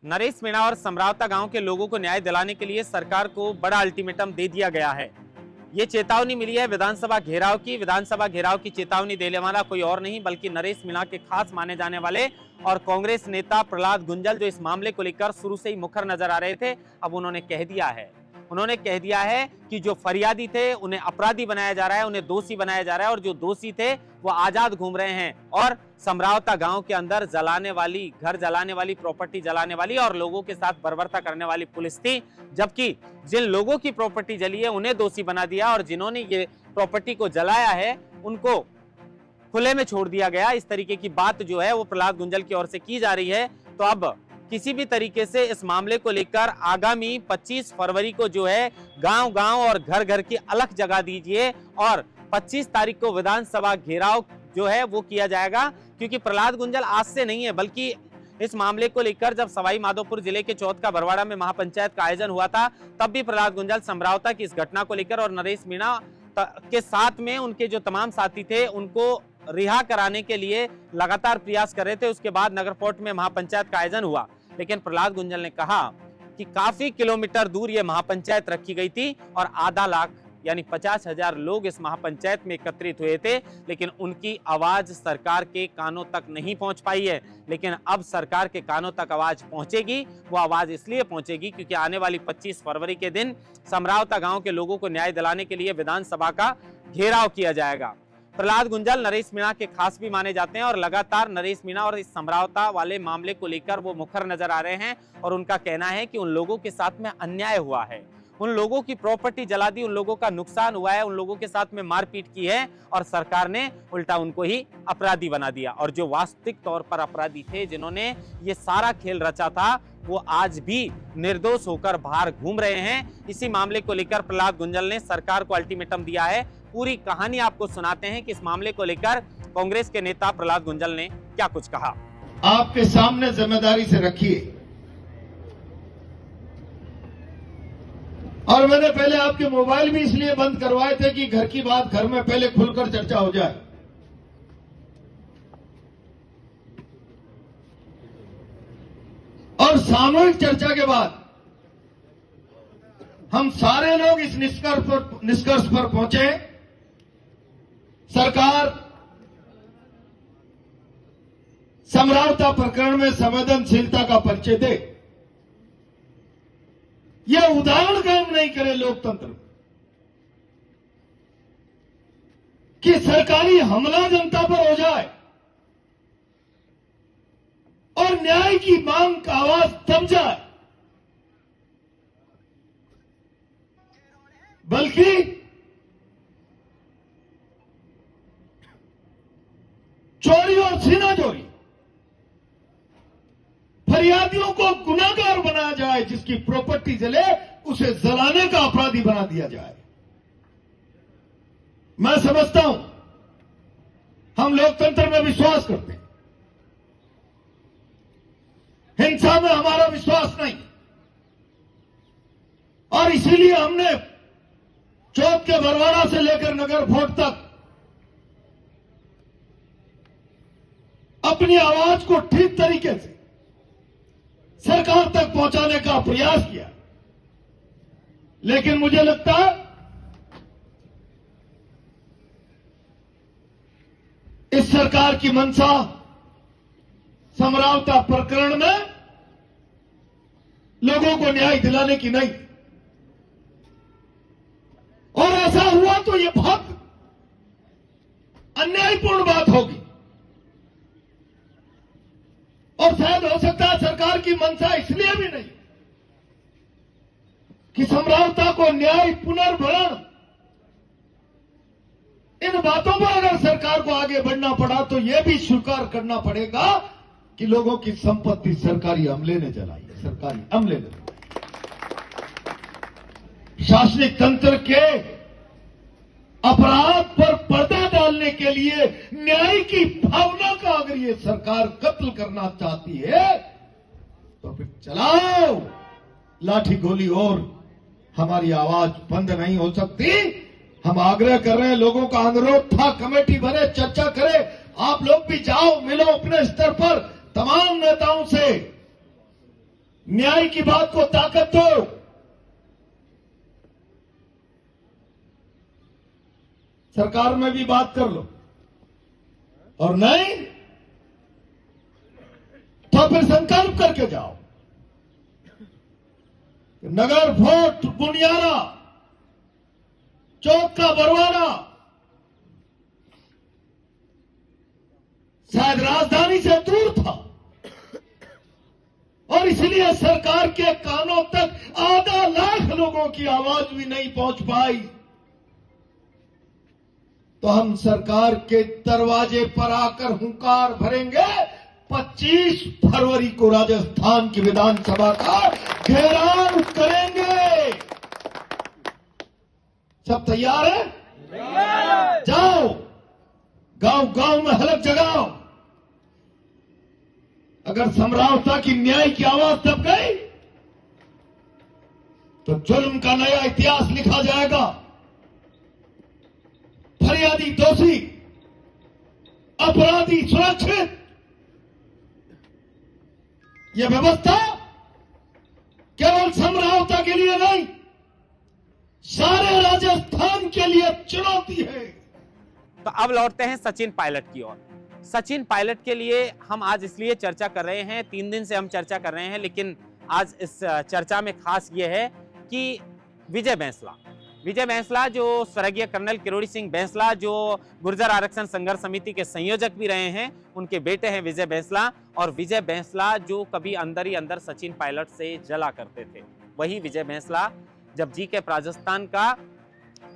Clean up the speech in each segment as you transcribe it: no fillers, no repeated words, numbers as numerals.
नरेश मीणा और समरावता गांव के लोगों को न्याय दिलाने के लिए सरकार को बड़ा अल्टीमेटम दे दिया गया है। ये चेतावनी मिली है विधानसभा घेराव की। विधानसभा घेराव की चेतावनी देने वाला कोई और नहीं बल्कि नरेश मीणा के खास माने जाने वाले और कांग्रेस नेता प्रहलाद गुंजल, जो इस मामले को लेकर शुरू से ही मुखर नजर आ रहे थे। अब उन्होंने कह दिया है कि जो फरियादी थे उन्हें अपराधी बनाया जा रहा है, उन्हें दोषी बनाया जा रहा है और जो दोषी थे वो आजाद घूम रहे हैं। और समरावता गांव के अंदर घर जलाने वाली, प्रॉपर्टी जलाने वाली और लोगों के साथ बर्बरता करने वाली पुलिस थी, जबकि जिन लोगों की प्रॉपर्टी जली है उन्हें दोषी बना दिया और जिन्होंने ये प्रॉपर्टी को जलाया है उनको खुले में छोड़ दिया गया। इस तरीके की बात जो है वो प्रहलाद गुंजल की ओर से की जा रही है। तो अब किसी भी तरीके से इस मामले को लेकर आगामी 25 फरवरी को जो है गांव-गांव और घर-घर की अलख जगा दीजिए और 25 तारीख को विधानसभा घेराव जो है वो किया जाएगा। क्योंकि प्रहलाद गुंजल आज से नहीं है, बल्कि इस मामले को लेकर जब सवाई माधोपुर जिले के चौथ का बरवाड़ा में महापंचायत का आयोजन हुआ था, तब भी प्रहलाद गुंजल समरावता की इस घटना को लेकर और नरेश मीणा के साथ में उनके जो तमाम साथी थे उनको रिहा कराने के लिए लगातार प्रयास कर रहे थे। उसके बाद नगर फोर्ट में महापंचायत का आयोजन हुआ, लेकिन प्रहलाद गुंजल ने कहा कि काफी किलोमीटर दूर ये महापंचायत रखी गई थी और आधा लाख यानी 50,000 लोग इस महापंचायत में एकत्रित हुए थे, लेकिन उनकी आवाज सरकार के कानों तक नहीं पहुंच पाई है। लेकिन अब सरकार के कानों तक आवाज पहुंचेगी। वो आवाज इसलिए पहुंचेगी क्योंकि आने वाली 25 फरवरी के दिन समरावता गांव के लोगों को न्याय दिलाने के लिए विधानसभा का घेराव किया जाएगा। प्रहलाद गुंजल नरेश मीणा के खास भी माने जाते हैं और लगातार नरेश मीणा और इस समरावता वाले मामले को लेकर वो मुखर नजर आ रहे हैं और उनका कहना है कि उन लोगों के साथ में अन्याय हुआ है, उन लोगों की प्रॉपर्टी जला दी, उन लोगों का नुकसान हुआ है, उन लोगों के साथ में मारपीट की है और सरकार ने उल्टा उनको ही अपराधी बना दिया। और जो वास्तविक तौर पर अपराधी थे, जिन्होंने ये सारा खेल रचा था, वो आज भी निर्दोष होकर बाहर घूम रहे हैं। इसी मामले को लेकर प्रहलाद गुंजल ने सरकार को अल्टीमेटम दिया है। पूरी कहानी आपको सुनाते हैं कि इस मामले को लेकर कांग्रेस के नेता प्रहलाद गुंजल ने क्या कुछ कहा। आपके सामने जिम्मेदारी से रखिए और मैंने पहले आपके मोबाइल भी इसलिए बंद करवाए थे कि घर की बात घर में पहले खुलकर चर्चा हो जाए। और सामूहिक चर्चा के बाद हम सारे लोग इस निष्कर्ष पर पहुंचे, सरकार समरावता प्रकरण में संवेदनशीलता का परिचय दे। यह उदाहरण कायम नहीं करे लोकतंत्र कि सरकारी हमला जनता पर हो जाए और न्याय की मांग का आवाज दब जाए, बल्कि चोरी और सीनाचोरी फरियादियों को गुनाहगार बनाया जाए, जिसकी प्रॉपर्टी जले उसे जलाने का अपराधी बना दिया जाए। मैं समझता हूं हम लोकतंत्र में विश्वास करते हैं, हिंसा में हमारा विश्वास नहीं, और इसीलिए हमने चौथ के बरवाड़ा से लेकर नगर फोर्ट तक अपनी आवाज को ठीक तरीके से सरकार तक पहुंचाने का प्रयास किया। लेकिन मुझे लगता है इस सरकार की मंशा समरावता प्रकरण में लोगों को न्याय दिलाने की नहीं, और ऐसा हुआ तो ये बहुत अन्यायपूर्ण बात होगी। और शायद हो सकता है सरकार की मंशा इसलिए भी नहीं कि समरावता को न्याय पुनर्भरण, इन बातों पर अगर सरकार को आगे बढ़ना पड़ा तो यह भी स्वीकार करना पड़ेगा कि लोगों की संपत्ति सरकारी अमले ने जलाई है, सरकारी अमले ने। शासनिक तंत्र के अपराध पर पर्दा डालने के लिए न्याय की भावना का अगर ये सरकार कत्ल करना चाहती है तो फिर चलाओ लाठी गोली, और हमारी आवाज बंद नहीं हो सकती। हम आग्रह कर रहे हैं, लोगों का अनुरोध था कमेटी बने, चर्चा करें। आप लोग भी जाओ, मिलो अपने स्तर पर तमाम नेताओं से, न्याय की बात को ताकत दो। सरकार में भी बात कर लो, और नहीं तो फिर संकल्प करके जाओ। नगर फोर्ट बुनियारा, चौक का बरवाड़ा शायद राजधानी से दूर था, और इसलिए सरकार के कानों तक आधा लाख लोगों की आवाज भी नहीं पहुंच पाई। तो हम सरकार के दरवाजे पर आकर हुंकार भरेंगे। 25 फरवरी को राजस्थान की विधानसभा का घेराव करेंगे। सब तैयार है? जाओ, गांव गांव में हलक जगाओ। अगर समरावता की न्याय की आवाज दब गई तो जुल्म का नया इतिहास लिखा जाएगा। फरियादी दोषी, अपराधी सुरक्षित। यह व्यवस्था केवल समरावता के लिए नहीं, सारे राजस्थान के लिए चुनौती है। तो अब लौटते हैं सचिन पायलट की ओर। सचिन पायलट के लिए हम आज इसलिए चर्चा कर रहे हैं, 3 दिन से हम चर्चा कर रहे हैं, लेकिन आज इस चर्चा में खास ये है कि विजय बैंसला जो स्वर्गीय कर्नल किरोड़ी सिंह बैंसला, जो गुर्जर आरक्षण संघर्ष समिति के संयोजक भी रहे हैं, उनके बेटे हैं विजय बैंसला। और विजय बैंसला जो कभी अंदर ही अंदर सचिन पायलट से जला करते थे, वही विजय बैंसला जब जीके राजस्थान का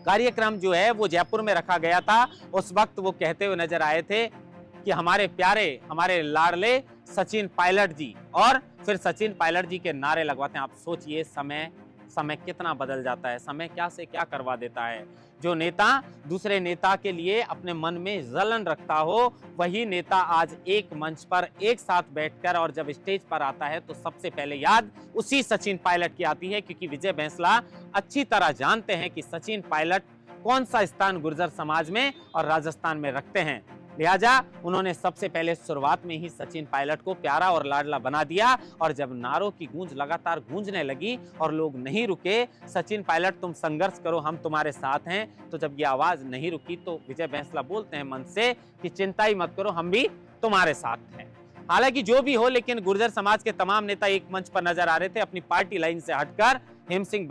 कार्यक्रम जो है वो जयपुर में रखा गया था, उस वक्त वो कहते हुए नजर आए थे कि हमारे प्यारे, हमारे लाडले सचिन पायलट जी, और फिर सचिन पायलट जी के नारे लगवाते हैं। आप सोचिए समय कितना बदल जाता है, समय क्या से क्या करवा देता है। जो नेता दूसरे नेता के लिए अपने मन में जलन रखता हो, वही नेता आज एक मंच पर एक साथ बैठकर और जब स्टेज पर आता है तो सबसे पहले याद उसी सचिन पायलट की आती है, क्योंकि विजय बैंसला अच्छी तरह जानते हैं कि सचिन पायलट कौन सा स्थान गुर्जर समाज में और राजस्थान में रखते हैं। लिहाजा उन्होंने सबसे पहले शुरुआत में ही सचिन पायलट को प्यारा और लाडला बना दिया। और जब नारों की गूंज लगातार गूंजने लगी और लोग नहीं रुके, सचिन पायलट तुम संघर्ष करो, हम तुम्हारे साथ हैं, तो जब ये आवाज नहीं रुकी तो विजय बैंसला बोलते हैं मन से कि चिंता ही मत करो, हम भी तुम्हारे साथ हैं। हालांकि जो भी हो, लेकिन गुर्जर समाज के तमाम नेता एक मंच पर नजर आ रहे थे अपनी पार्टी लाइन से हटकर। हेम सिंह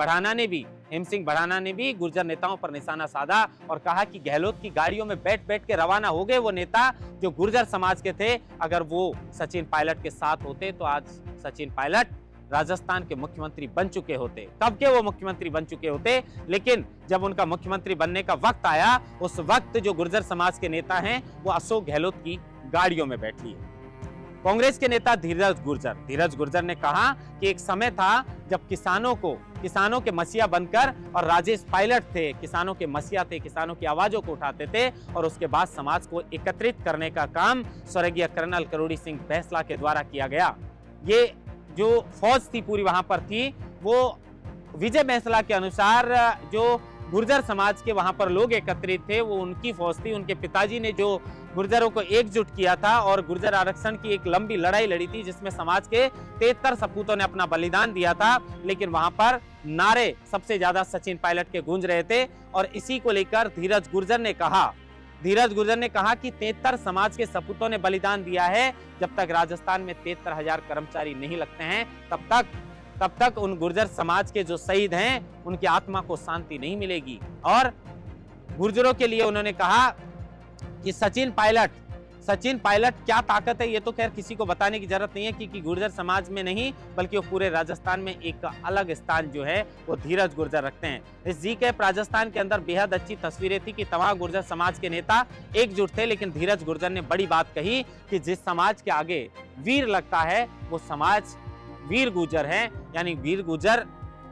बढ़ाना ने भी गुर्जर नेताओं पर निशाना साधा और कहा कि गहलोत की गाड़ियों में बैठ बैठ के रवाना हो गए वो नेता जो गुर्जर समाज के थे। अगर वो सचिन पायलट के साथ होते तो आज सचिन पायलट राजस्थान के मुख्यमंत्री बन चुके होते, कब के वो मुख्यमंत्री बन चुके होते। लेकिन जब उनका मुख्यमंत्री बनने का वक्त आया, उस वक्त जो गुर्जर समाज के नेता हैं वो अशोक गहलोत की गाड़ियों में बैठी है। कांग्रेस के नेता धीरज गुर्जर ने कहा कि एक समय था जब किसानों के मसीहा बनकर, और राजेश पायलट थे किसानों के मसीहा थे, किसानों की आवाजों को उठाते थे, और उसके बाद समाज को एकत्रित करने का काम स्वर्गीय कर्नल किरोड़ी सिंह बैंसला के द्वारा किया गया। ये जो फौज थी पूरी वहां पर थी, वो विजय बैंसला के अनुसार जो गुर्जर समाज के वहां पर लोग एकत्रित थे वो उनकी फौज थी। उनके पिताजी ने जो गुर्जरों को एकजुट किया था और गुर्जर आरक्षण की एक लंबी लड़ाई लड़ी थी, जिसमें समाज के 73 सपूतों ने अपना बलिदान दिया था। लेकिन वहां पर नारे सबसे ज्यादा सचिन पायलट के गूंज रहे थे, और इसी को लेकर धीरज गुर्जर ने कहा कि 73 समाज के सपूतों ने बलिदान दिया है। जब तक राजस्थान में 73,000 कर्मचारी नहीं लगते हैं, तब तक उन गुर्जर समाज के जो शहीद हैं उनकी आत्मा को शांति नहीं मिलेगी। और गुर्जरों के लिए उन्होंने कहा कि सचिन पायलट क्या ताकत है, ये तो खैर किसी को बताने की जरूरत नहीं है, क्योंकि गुर्जर समाज में नहीं बल्कि वो पूरे राजस्थान में एक अलग स्थान जो है वो धीरज गुर्जर रखते हैं। इस जीके राजस्थान के अंदर बेहद अच्छी तस्वीरें थी कि तमाम गुर्जर समाज के नेता एकजुट थे, लेकिन धीरज गुर्जर ने बड़ी बात कही कि जिस समाज के आगे वीर लगता है वो समाज वीर गुर्जर है। यानी वीर गुर्जर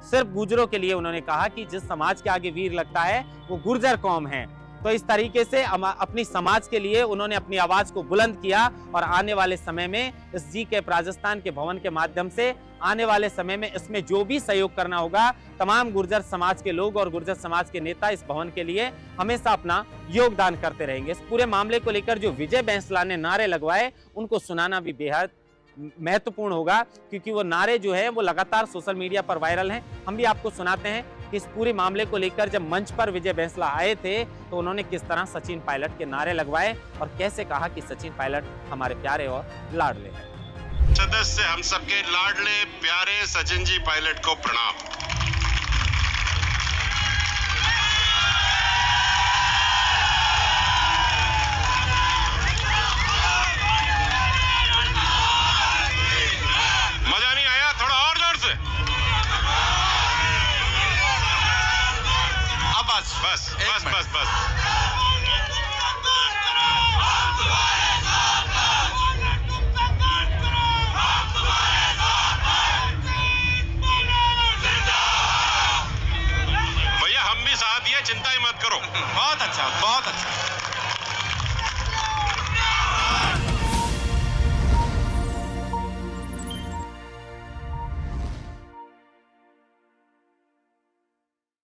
सिर्फ गुर्जरों के लिए उन्होंने कहा कि जिस समाज के आगे वीर लगता है वो गुर्जर कौम है। तो इस तरीके से अपनी समाज के लिए उन्होंने अपनी आवाज को बुलंद किया, और आने वाले समय में इस जीके राजस्थान के भवन के माध्यम से आने वाले समय में इसमें जो भी सहयोग करना होगा, तमाम गुर्जर समाज के लोग और गुर्जर समाज के नेता इस भवन के लिए हमेशा अपना योगदान करते रहेंगे। इस पूरे मामले को लेकर जो विजय बैंसला ने नारे लगवाए उनको सुनाना भी बेहद महत्वपूर्ण होगा, क्योंकि वो नारे जो है वो लगातार सोशल मीडिया पर वायरल हैं। हम भी आपको सुनाते हैं कि इस पूरे मामले को लेकर जब मंच पर विजय बैंसला आए थे तो उन्होंने किस तरह सचिन पायलट के नारे लगवाए और कैसे कहा कि सचिन पायलट हमारे प्यारे और लाडले हैं। सदस्य हम सबके लाडले प्यारे सचिन जी पायलट को प्रणाम। मजा नहीं आया? थोड़ा और जोर से। अब बस बस बस बस बस। भैया हम भी साथ ही हैं, चिंता ही मत करो। बहुत अच्छा, बहुत अच्छा।